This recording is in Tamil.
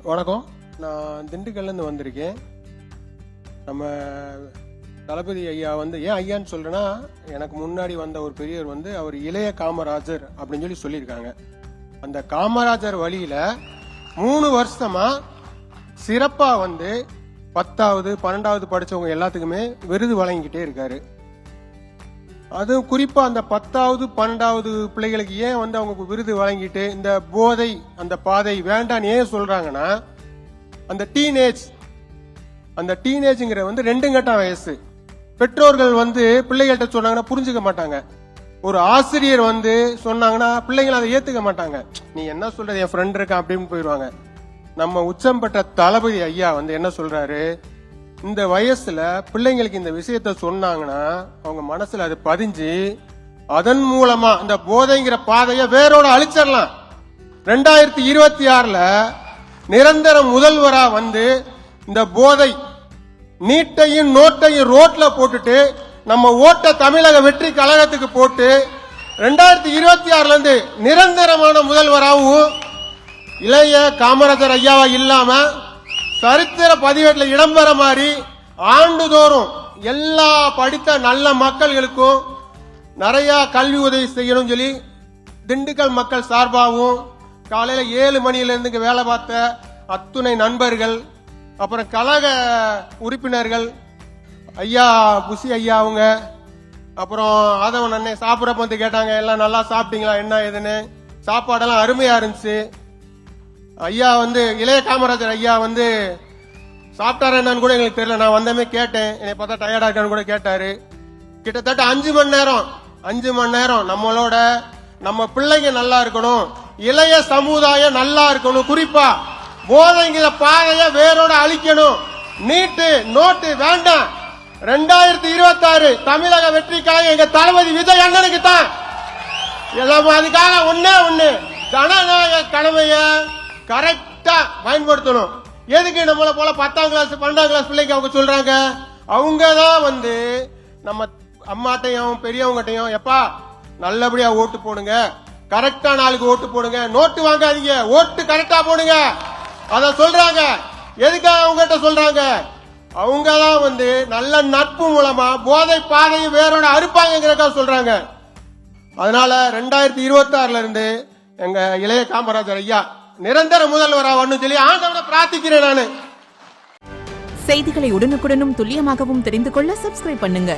வணக்கம். நான் திண்டுக்கல்லேருந்து வந்திருக்கேன். நம்ம தளபதி ஐயா ஏன் ஐயான்னு சொல்றேன்னா, எனக்கு முன்னாடி வந்த ஒரு பெரியவர் அவர் இளைய காமராஜர் அப்படின்னு சொல்லியிருக்காங்க. அந்த காமராஜர் வழியில 3 வருஷமா சிறப்பா 10வது 12வது படிச்சவங்க எல்லாத்துக்குமே விருது வழங்கிக்கிட்டே இருக்காரு. அதுவும் குறிப்பா அந்த 10வது 12வது பிள்ளைகளுக்கு ஏன் அவங்க விருது வழங்கிட்டு இந்த போதை அந்த பாதை வேண்டான்னு ஏன் சொல்றாங்கன்னா, அந்த டீனேஜ்ங்கிற 2 கட்ட வயசு. பெற்றோர்கள் பிள்ளைகள்கிட்ட சொன்னாங்கன்னா புரிஞ்சுக்க மாட்டாங்க. ஒரு ஆசிரியர் சொன்னாங்கன்னா பிள்ளைங்களை அதை ஏத்துக்க மாட்டாங்க. நீ என்ன சொல்றது, என் ஃப்ரெண்ட் இருக்கான் அப்படின்னு போயிடுவாங்க. நம்ம உச்சம் பெற்ற தளபதி ஐயா என்ன சொல்றாரு, இந்த வயசுல பிள்ளைங்களுக்கு இந்த விஷயத்த சொன்னாங்கன்னா அவங்க மனசுல அது பதிஞ்சு அதன் மூலமா இந்த போதைங்கிற பாதைய வேரோட அழிச்சிடலாம். 2026ல நிரந்தர முதல்வரா இந்த போதை நீட்டையும் நோட்டையும் ரோட்ல போட்டுட்டு நம்ம ஓட்ட தமிழக வெற்றி கழகத்துக்கு போட்டு 2026ல இருந்து நிரந்தரமான முதல்வராகவும் இளைய காமராஜர் ஐயாவா இல்லாம சரித்திர பதிவேட்டில் இடம்பெற மாதிரி ஆண்டுதோறும் எல்லா படித்த நல்ல மக்களுக்கும் நிறைய கல்வி உதவி செய்யணும் சொல்லி திண்டுக்கல் மக்கள் சார்பாகவும் காலையில 7 மணியில இருந்து வேலை பார்த்த அத்துணை நண்பர்கள், அப்புறம் கழக உறுப்பினர்கள் ஐயா புசி ஐயா அவங்க, அப்புறம் ஆதவன் அண்ணன் சாப்பிட்றப்ப கேட்டாங்க, எல்லாம் நல்லா சாப்பிட்டீங்களா என்ன ஏதுன்னு. சாப்பாடெல்லாம் அருமையா இருந்துச்சு. ஐயா இளைய காமராஜர் ஐயா சாப்பிட்டாரா என்னன்னு கூட எங்களுக்கு தெரியல. நான் வந்தமே கேட்டேன், என்னை பார்த்தா டயர்டா இருக்கான்னு கூட கேட்டாரு. கிட்டத்தட்ட 5 மணி நேரம் நம்மளோட நம்ம பிள்ளைங்க நல்லா இருக்கணும், இளைய சமுதாயம் நல்லா இருக்கணும், குறிப்பா போதைங்கிற பாதைய வேரோட அழிக்கணும், நீட்டு நோட்டு வேண்டாம். 2026 தமிழக வெற்றி கழகம் எங்க தளபதி விஜய் அண்ணனுக்கு தான். அதுக்காக ஒண்ணு ஜனநாயக கடமைய கரெக்டா பயன்படுத்தணும். எதுக்கு நம்மள போல 10ஆம் கிளாஸ் 12ஆம் கிளாஸ் பிள்ளைங்க அவங்க சொல்றாங்க, அவங்கதான் நம்ம அம்மாட்டையும் பெரியவங்கட்டையும் எப்பா நல்லபடியா ஓட்டு போடுங்க, கரெக்டா நாளுக்கு ஓட்டு போடுங்க, நோட்டு வாங்காதீங்க, ஓட்டு கரெக்டா போடுங்க அத சொல்றாங்க. எதுக்காக அவங்ககிட்ட சொல்றாங்க, அவங்கதான் நல்ல நட்பு மூலமா போதை பாதையை வேரோட அறுப்பாங்கிறதுக்காக சொல்றாங்க. அதனால 2026ல இருந்து எங்க இளைய காமராஜர் ஐயா நிரந்தர முதல்வராக சொல்லி ஆண்டவனை பிரார்த்திக்கிறேன். நானு செய்திகளை உடனுக்குடனும் துல்லியமாகவும் தெரிந்து கொள்ள சப்ஸ்கிரைப் பண்ணுங்க.